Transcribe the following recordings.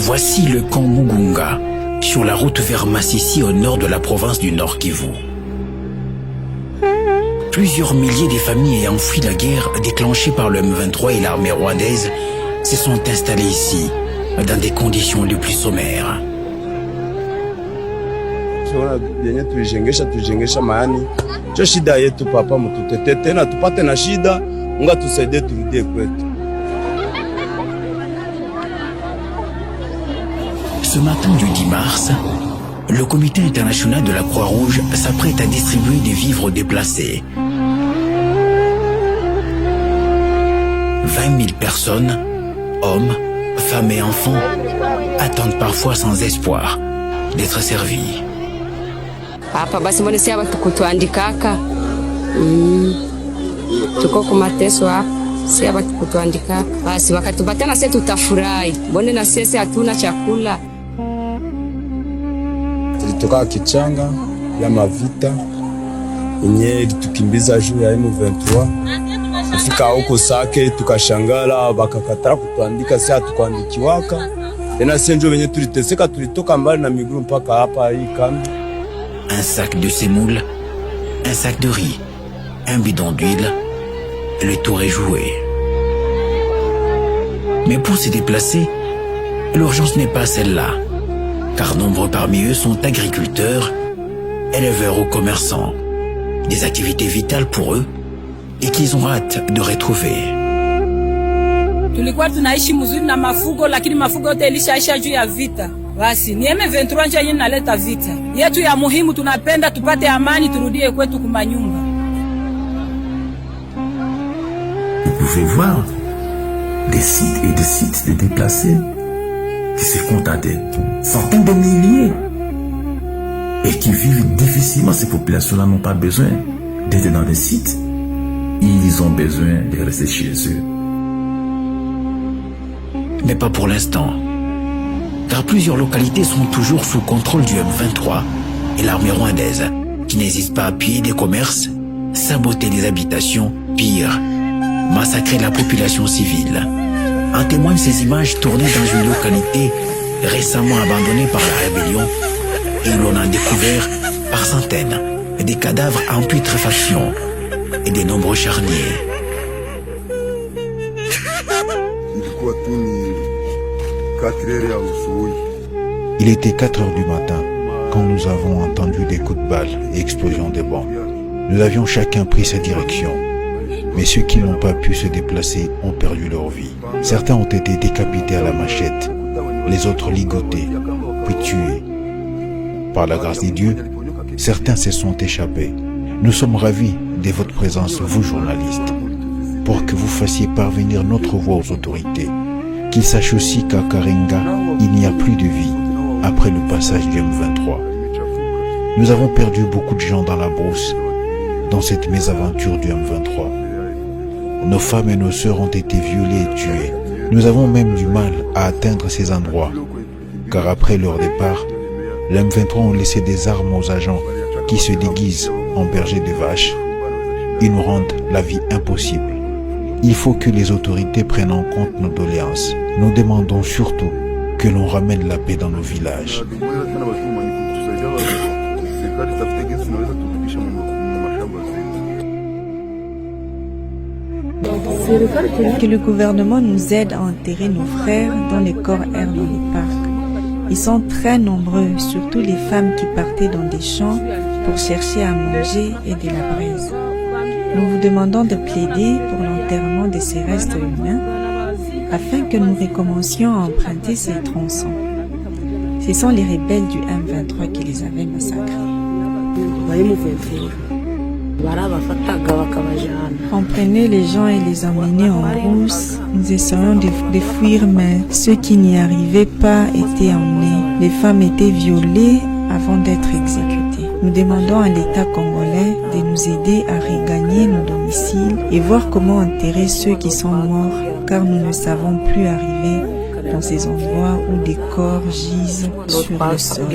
Voici le camp Mugunga, sur la route vers Massissi au nord de la province du Nord Kivu. Plusieurs milliers de familles ayant fui la guerre déclenchée par le M23 et l'armée rwandaise se sont installées ici, dans des conditions les plus sommaires. Ce matin du 10 mars, le comité international de la Croix-Rouge s'apprête à distribuer des vivres déplacés. 20 000 personnes, hommes, femmes et enfants, attendent parfois sans espoir d'être servis. Hapa basi mbona si hapa kutuandikaka tuko kwa mateso hapa si hapa kutuandikaka basi wakatupatia na sisi tutafurahi mbona na sisi hatuna chakula. Tulitoka kichanga ya mavita yenye ilitukimbiza juu ya M23 kufika huko Sake tukashangala bakakatara kutuandika sisi hatukuandikiwaka tena sisi ndio wenye tuliteseka tulitoka mbali na miguu mpaka hapa hii kambi. Un sac de semoule, un sac de riz, un bidon d'huile, le tour est joué. Mais pour se déplacer, l'urgence n'est pas celle-là, car nombreux parmi eux sont agriculteurs, éleveurs ou commerçants, des activités vitales pour eux et qu'ils ont hâte de retrouver. Tulikuwa tunaishi mzuri na mafugo lakini mafugo yote ilishaisha juu ya vita. Basi ni M23 ndio yenye inaleta vita. Yetu ya muhimu tunapenda tupate amani turudie kwetu kumanyumba. Vous pouvez voir des sites et des sites de déplacés qui se comptent à des centaines de milliers et qui vivent difficilement. Ces populations-là n'ont pas besoin d'être dans des sites. Ils ont besoin de rester chez eux. Mais pas pour l'instant, car plusieurs localités sont toujours sous contrôle du M23 et l'armée rwandaise, qui n'hésite pas à piller des commerces, saboter des habitations, pire, massacrer la population civile. En témoignent ces images tournées dans une localité récemment abandonnée par la rébellion et où l'on a découvert par centaines des cadavres en putréfaction et de nombreux charniers. Il était 4 heures du matin quand nous avons entendu des coups de balle et explosions de bombes. Nous avions chacun pris sa direction, mais ceux qui n'ont pas pu se déplacer ont perdu leur vie. Certains ont été décapités à la machette, les autres ligotés, puis tués. Par la grâce de Dieu, certains se sont échappés. Nous sommes ravis de votre présence, vous journalistes, pour que vous fassiez parvenir notre voix aux autorités. Qu'ils sachent aussi qu'à Karenga, il n'y a plus de vie après le passage du M23. Nous avons perdu beaucoup de gens dans la brousse, dans cette mésaventure du M23. Nos femmes et nos sœurs ont été violées et tuées. Nous avons même du mal à atteindre ces endroits, car après leur départ, les M23 ont laissé des armes aux agents qui se déguisent en bergers de vaches. Ils nous rendent la vie impossible. Il faut que les autorités prennent en compte nos doléances. Nous demandons surtout que l'on ramène la paix dans nos villages. Que le gouvernement nous aide à enterrer nos frères dont les corps errent dans les parcs. Ils sont très nombreux, surtout les femmes qui partaient dans des champs pour chercher à manger et de la braise. Nous vous demandons de plaider pour l'enterrement de ces restes humains afin que nous recommencions à emprunter ces tronçons. Ce sont les rebelles du M23 qui les avaient massacrés. On prenait les gens et les emmenait en rousse. Nous essayons de fuir, mais ceux qui n'y arrivaient pas étaient emmenés. Les femmes étaient violées avant d'être exécutées. Nous demandons à l'État congolais de nous aider à regagner nos domiciles et voir comment enterrer ceux qui sont morts, car nous ne savons plus arriver dans ces endroits où des corps gisent sur le sol.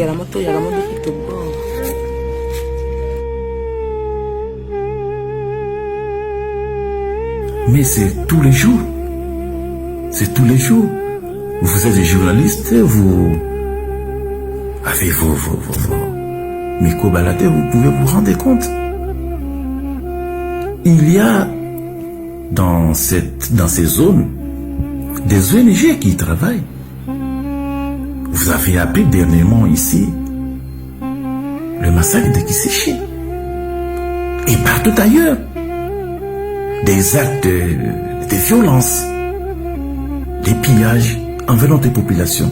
Mais c'est tous les jours. C'est tous les jours. Vous êtes journaliste, vous avez vos micro-baladés, vous pouvez vous rendre compte. Il y a dans ces zones des ONG qui travaillent. Vous avez appris dernièrement ici le massacre de Kissiché. Et partout ailleurs, des actes de violence, des pillages envers des populations.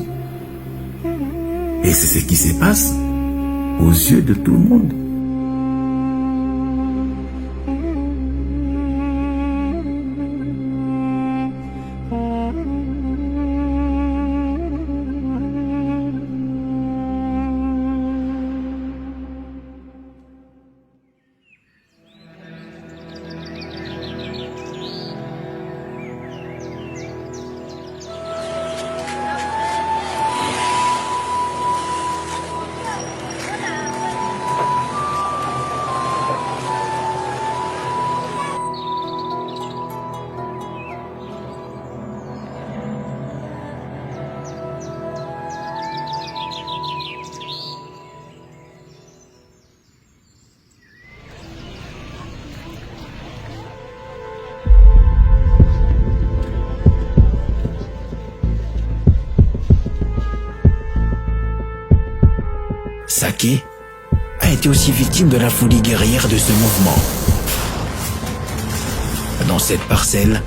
Et c'est ce qui se passe aux yeux de tout le monde. Saké a été aussi victime de la folie guerrière de ce mouvement. Dans cette parcelle,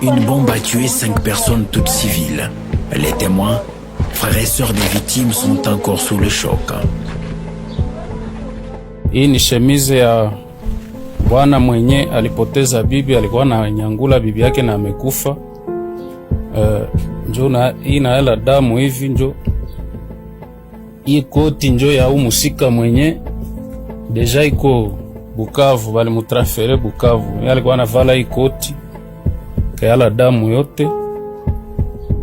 une bombe a tué 5 personnes toutes civiles. Les témoins, frères et sœurs des victimes, sont encore sous le choc. Hii ni shemize ya bwana mwenye alipoteza bibi, alikuwa na nyangula bibi yake na amekufa. Njo na hii na hela damu hivi njo. Hii koti njo ya musika mwenye deja iko Bukavu, bali mutransfere Bukavu. Yeye alikuwa anavala hii koti kayala damu yote.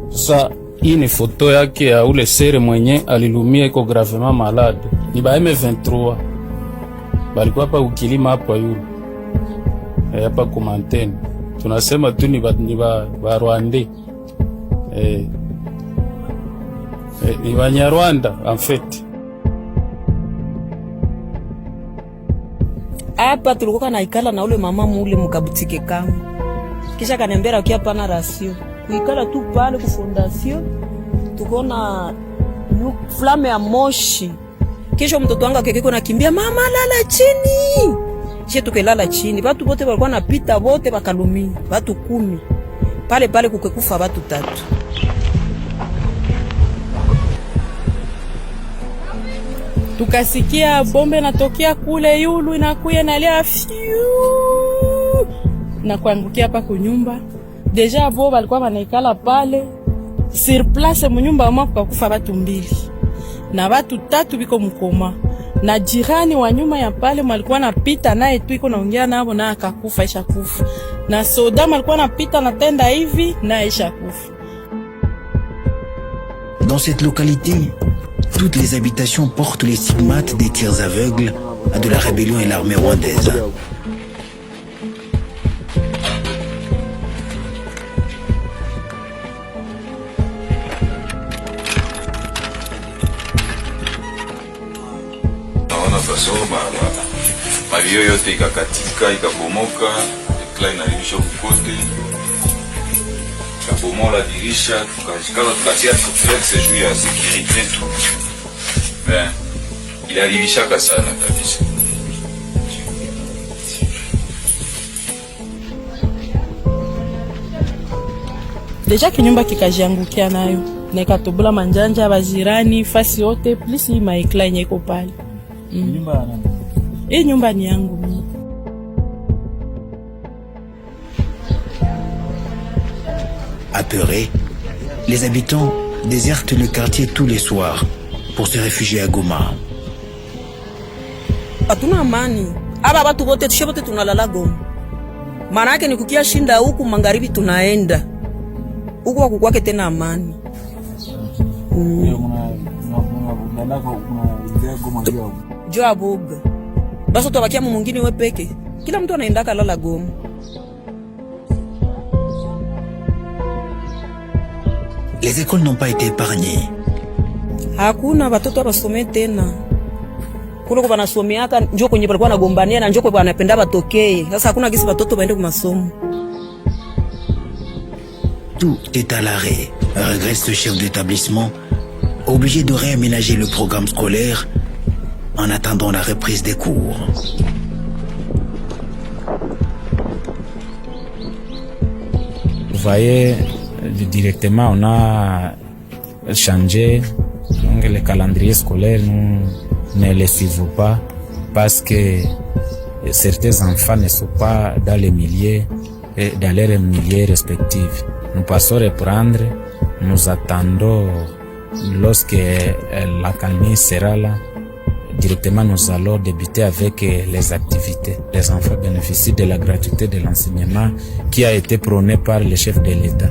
Sasa hii ni foto yake ya ule sere mwenye alilumia, iko gravement malade. Ni ba M23 balikuwa hapa ukilima hapa yule hapa kumantene. Tunasema tu ni ba Rwanda ni Banyarwanda en fait. Hapa tulikuwa naikala na ule mama mule mukabutike kama. Kisha kanembera kia pana rasio. Kuikala tu pale ku fondation. Tukona flame ya moshi. Kisha mtoto wangu akekeko nakimbia, mama lala chini. Kisha tukelala chini. Watu wote walikuwa napita wote bakalumia. Watu 10. Pale pale kukekufa watu 3. Tukasikia bombe natokea kule yulu inakuya nalia fiu na kuangukia hapa kunyumba. Deja abo walikuwa wanaikala pale sur place munyumba mwa kukufa watu 2 na watu 3 biko mkoma, na jirani wa nyuma ya pale walikuwa napita naye tu iko naongea nabo na akakufa, isha kufa, na soda walikuwa napita na tenda hivi na isha kufa. Dans cette localité, toutes les habitations portent les stigmates des tirs aveugles de la rébellion et l'armée rwandaise. Naona fasoma mavio yote ikakatika, ikabomoka, ekla inaribisha kukote, ikabomola dirisha, tukatia triplex juu ya sécurité tu. Ben, iliharibishaka sana kabisa. Deja kinyumba kikajiangukia nayo, na ikatobula manjanja bazirani fasi yote, plus hii maekla yenye iko pale. Hii nyumba ni yangu mimi. Apeurés, les habitants désertent le quartier tous les soirs pour se réfugier à Goma. Hatuna amani. Aba watu wote tushobote tunalala Goma. Maana yake ni kukia shinda huku magharibi tunaenda. Huku hakukwake tena amani. Joa boga. Basi utabakia mwingine wewe peke. Kila mtu anaenda kalala Goma. Les écoles n'ont pas été épargnées. Hakuna watoto wasome tena. Kule kwa wanasomeaka njoo kwenye walikuwa wanagombania na njoo kwa wanapenda batokee. Sasa hakuna kisi watoto waende kwa masomo. Tout est à l'arrêt, regrette ce chef d'établissement, obligé de réaménager le programme scolaire en attendant la reprise des cours. Vous voyez, directement, on a changé donc, le calendrier scolaire. Nous ne le suivons pas parce que certains enfants ne sont pas dans les milieux respectifs. Nous passons reprendre, nous attendons lorsque l'accalmie sera là. Directement, nous allons débuter avec les activités. Les enfants bénéficient de la gratuité de l'enseignement qui a été prôné par le chef de l'État.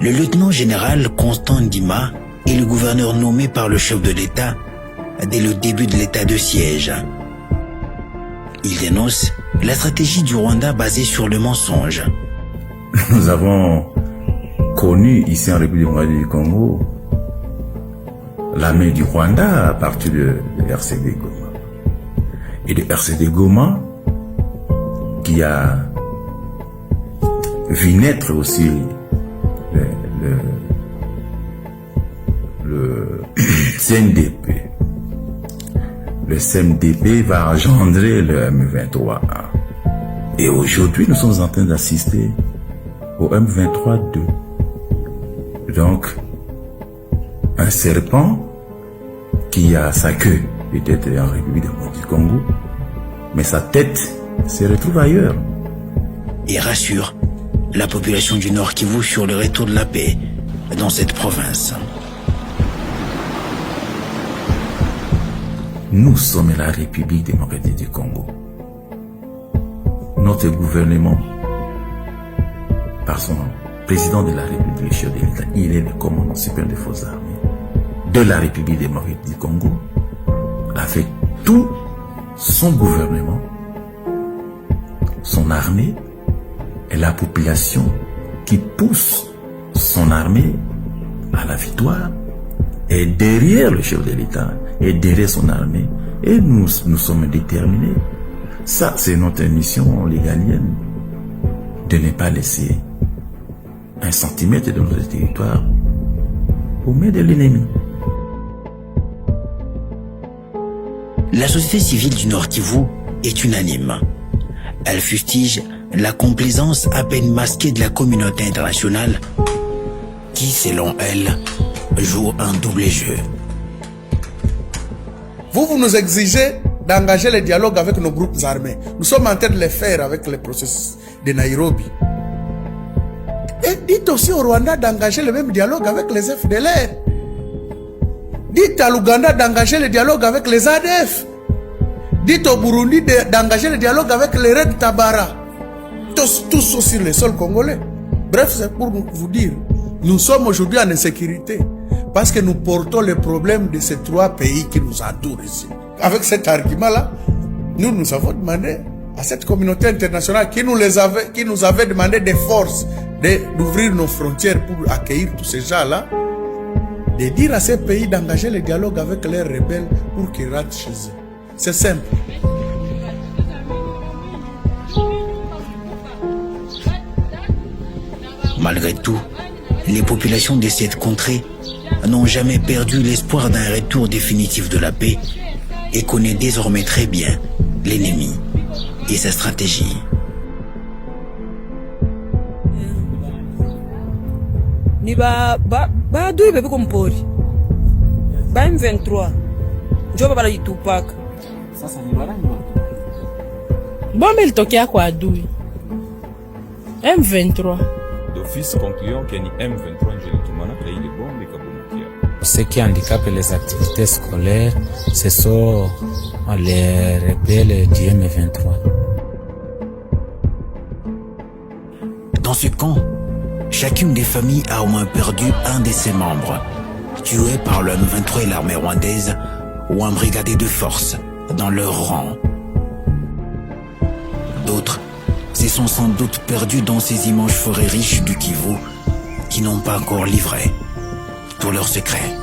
Le lieutenant général Constant Ndima est le gouverneur nommé par le chef de l'État dès le début de l'état de siège. Il dénonce la stratégie du Rwanda basée sur le mensonge. Nous avons connu ici en République démocratique du Congo l'armée du Rwanda à partir de RCD Goma. Et de RCD Goma qui a vu naître aussi le CNDP. Le CNDP va engendrer le M23. Et aujourd'hui, nous sommes en train d'assister au M23-2. Donc, un serpent qui a sa queue, peut-être en République démocratique du Congo, mais sa tête se retrouve ailleurs. Et rassure la population du Nord Kivu sur le retour de la paix dans cette province. Nous sommes la République démocratique du Congo. Notre gouvernement, par son président de la République, chef de l'État, il est le commandant suprême des forces armées de la République démocratique du Congo, avec tout son gouvernement, son armée et la population qui pousse son armée à la victoire, et derrière le chef de l'État, et derrière son armée, et nous sommes déterminés. Ça, c'est notre mission légalienne, de ne pas laisser un centimètre de notre territoire aux mains de l'ennemi. La société civile du Nord Kivu est unanime. Elle fustige la complaisance à peine masquée de la communauté internationale qui, selon elle, joue un double jeu. Vous nous exigez d'engager le dialogue avec nos groupes armés. Nous sommes en train de le faire avec le processus de Nairobi. Et dites aussi au Rwanda d'engager le même dialogue avec les FDLR. Dites à l'Ouganda d'engager le dialogue avec les ADF. Dites au Burundi d'engager le dialogue avec les Red Tabara. Tous sur les sols congolais. Bref, c'est pour vous dire, nous sommes aujourd'hui en insécurité parce que nous portons le problème de ces trois pays qui nous entourent ici. Avec cet argument-là, nous avons demandé à cette communauté internationale qui nous avait demandé des forces d'ouvrir nos frontières pour accueillir tous ces gens-là, de dire à ces pays d'engager le dialogue avec leurs rebelles pour qu'ils rentrent chez eux. C'est simple. Malgré tout, les populations de cette contrée n'ont jamais perdu l'espoir d'un retour définitif de la paix et connaissent désormais très bien l'ennemi et sa stratégie. Ni adui bebe kompori ba M23 njo baba litupaka sasa ni barani bombe litokea kwa adui M23 d'office concluant que ni M23 njo litumana kwa ile bombe kabomokia. Ce qui handicape les activités scolaires, ce sont les rebelles du M23. Dans ce camp, chacune des familles a au moins perdu un de ses membres, tué par le M23 et l'armée rwandaise ou un brigadier de force dans leur rang. D'autres se sont sans doute perdus dans ces immenses forêts riches du Kivu qui n'ont pas encore livré tous leurs secrets.